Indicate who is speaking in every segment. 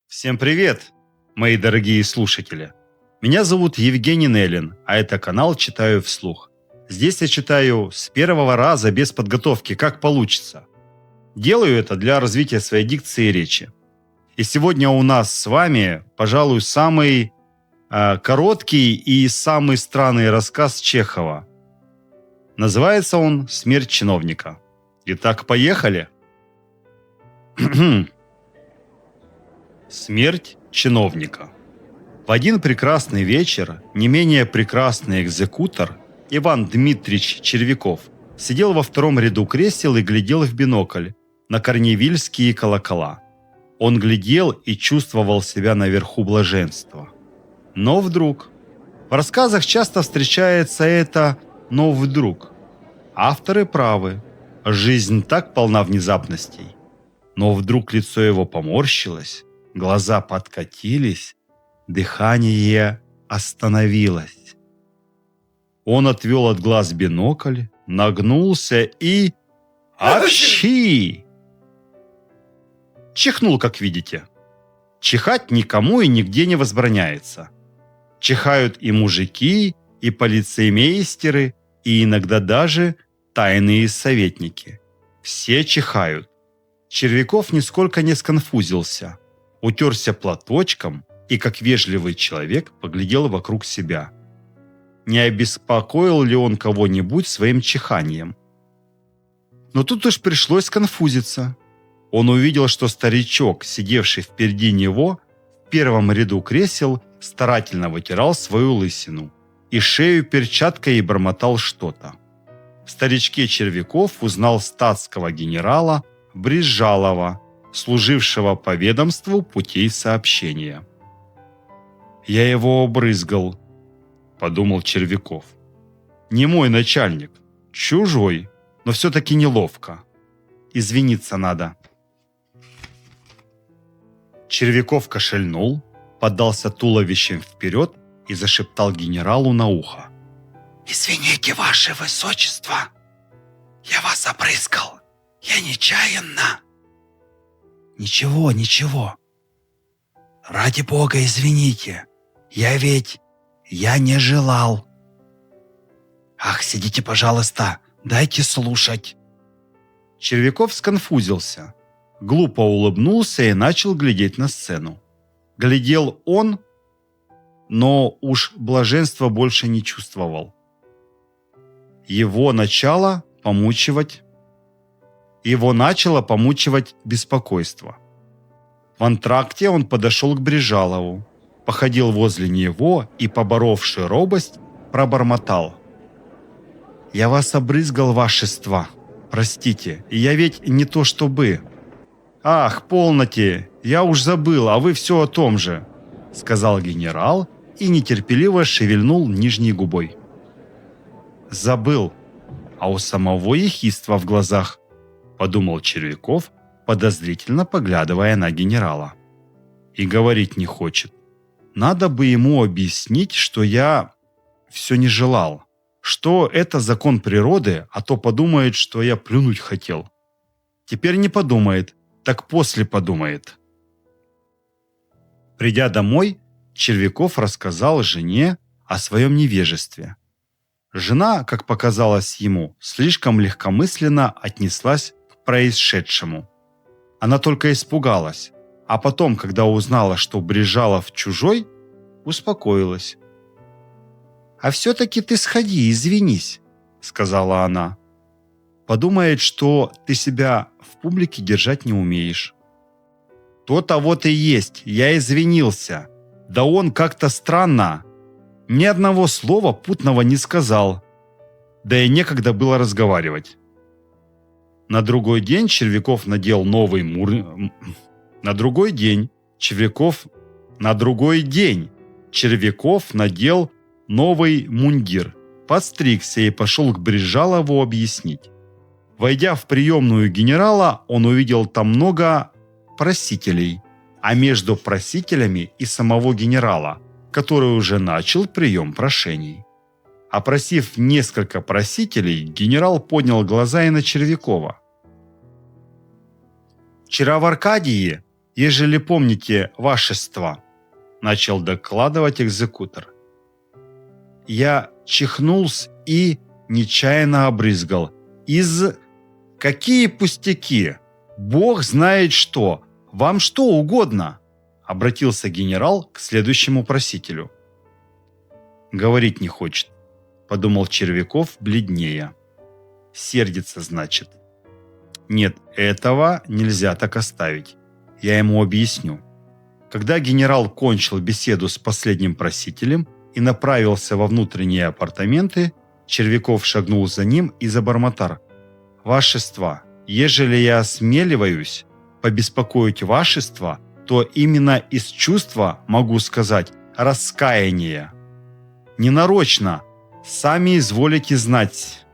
Speaker 1: Всем привет, мои дорогие слушатели! Меня зовут Евгений Неллин, а это канал «Читаю вслух». Здесь я читаю с первого раза без подготовки, как получится. Делаю это для развития своей дикции и речи. И сегодня у нас с вами, пожалуй, самый короткий и самый странный рассказ Чехова. Называется он «Смерть чиновника». Итак, поехали! Смерть чиновника. В один прекрасный вечер не менее прекрасный экзекутор Иван Дмитрич Червяков сидел во втором ряду кресел и глядел в бинокль на корневильские колокола. Он глядел и чувствовал себя наверху блаженства. Но вдруг... В рассказах часто встречается это «но вдруг». Авторы правы. Жизнь так полна внезапностей. Но вдруг лицо его поморщилось, глаза подкатились, дыхание остановилось. Он отвел от глаз бинокль, нагнулся и... Апчхи! Чихнул, как видите. Чихать никому и нигде не возбраняется. Чихают и мужики, и полицеймейстеры, и иногда даже тайные советники. Все чихают. Червяков нисколько не сконфузился. Утерся платочком и, как вежливый человек, поглядел вокруг себя. Не обеспокоил ли он кого-нибудь своим чиханием? Но тут уж пришлось сконфузиться. Он увидел, что старичок, сидевший впереди него, в первом ряду кресел, старательно вытирал свою лысину и шею перчаткой и бормотал что-то. В старичке Червяков узнал статского генерала Брижалова, служившего по ведомству путей сообщения. «Я его обрызгал», – подумал Червяков. «Не мой начальник, чужой, но все-таки неловко. Извиниться надо». Червяков кашельнул, подался туловищем вперед и зашептал генералу на ухо. «Извините, ваше высочество, я вас обрызгал, я нечаянно». «Ничего, ничего. Ради бога, извините. Я не желал». «Ах, сидите, пожалуйста, дайте слушать». Червяков сконфузился, глупо улыбнулся и начал глядеть на сцену. Глядел он, но уж блаженства больше не чувствовал. Его начало помучивать беспокойство. В антракте он подошел к Брижалову, походил возле него и, поборовши робость, пробормотал. «Я вас обрызгал, вашество. Простите, я ведь не то чтобы...» «Ах, полноте, я уж забыл, а вы все о том же», — сказал генерал и нетерпеливо шевельнул нижней губой. «Забыл, а у самого ехидства в глазах», — подумал Червяков, подозрительно поглядывая на генерала. «И говорить не хочет. Надо бы ему объяснить, что я все не желал, что это закон природы, а то подумает, что я плюнуть хотел. Теперь не подумает, так после подумает». Придя домой, Червяков рассказал жене о своем невежестве. Жена, как показалось ему, слишком легкомысленно отнеслась к происшедшему. Она только испугалась, а потом, когда узнала, что Брижалов чужой, успокоилась. «А все-таки ты сходи, извинись», — сказала она. «Подумает, что ты себя в публике держать не умеешь». «То-то вот и есть, я извинился. Да он как-то странно. Ни одного слова путного не сказал. Да и некогда было разговаривать». На другой день Червяков надел новый мундир, подстригся и пошел к Брижалову объяснить. Войдя в приемную генерала, он увидел там много просителей, а между просителями и самого генерала, который уже начал прием прошений. Опросив несколько просителей, генерал поднял глаза и на Червякова. «Вчера в Аркадии ежели помните вашество, начал докладывать экзекутор. Я чихнулся и нечаянно обрызгал. Какие пустяки? Бог знает что. Вам что угодно? Обратился генерал к следующему просителю. Говорить не хочет, подумал Червяков бледнее. Сердится, значит. Нет, этого нельзя так оставить. Я ему объясню. Когда генерал кончил беседу с последним просителем и направился во внутренние апартаменты, Червяков шагнул за ним и забормотал. «Вашество, ежели я осмеливаюсь побеспокоить вашество, то именно из чувства, могу сказать, раскаяния. Ненарочно, сами изволите знать».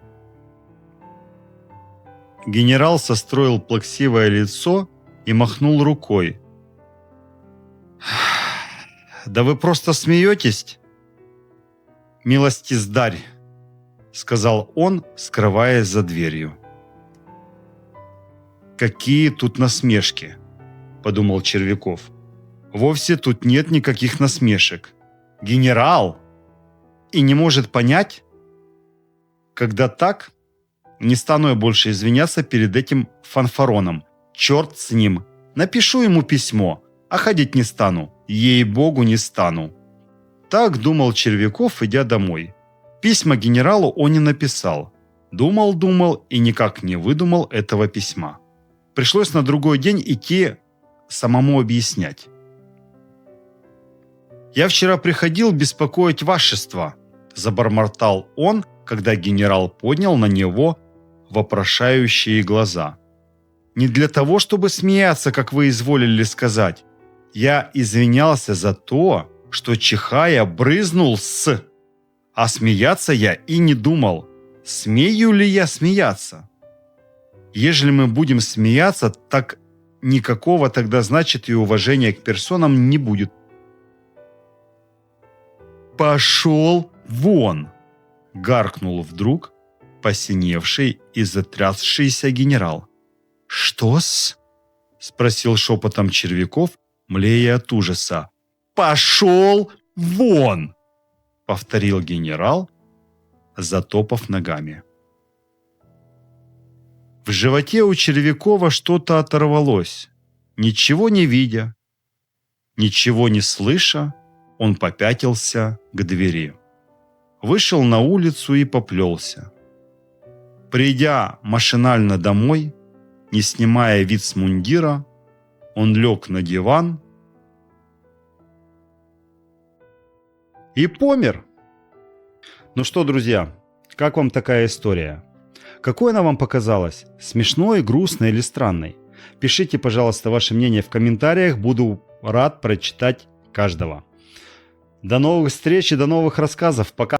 Speaker 1: Генерал состроил плаксивое лицо и махнул рукой. «Да вы просто смеетесь?» «Милостиздарь», — сказал он, скрываясь за дверью. «Какие тут насмешки», — подумал Червяков. «Вовсе тут нет никаких насмешек. Генерал! И не может понять? Когда так, не стану я больше извиняться перед этим фанфароном. Черт с ним. Напишу ему письмо, а ходить не стану. Ей-богу, не стану». Так думал Червяков, идя домой. Письма генералу он не написал. Думал и никак не выдумал этого письма. Пришлось на другой день идти самому объяснять. «Я вчера приходил беспокоить вашество», – забормотал он, когда генерал поднял на него вопрошающие глаза. «Не для того, чтобы смеяться, как вы изволили сказать. Я извинялся за то, что чихая брызнул с... А смеяться я и не думал. Смею ли я смеяться? Ежели мы будем смеяться, так никакого тогда, значит, и уважения к персонам не будет». «Пошел вон!» – гаркнул вдруг посиневший и затрясшийся генерал. «Что-с?» – спросил шепотом Червяков, млея от ужаса. «Пошел вон!» – повторил генерал, затопав ногами. В животе у Червякова что-то оторвалось. Ничего не видя, ничего не слыша, он попятился к двери. Вышел на улицу и поплелся. Придя машинально домой, не снимая вицмундира, он лег на диван и помер. Ну что, друзья, как вам такая история? Какой она вам показалась? Смешной, грустной или странной? Пишите, пожалуйста, ваше мнение в комментариях. Буду рад прочитать каждого. До новых встреч и до новых рассказов. Пока.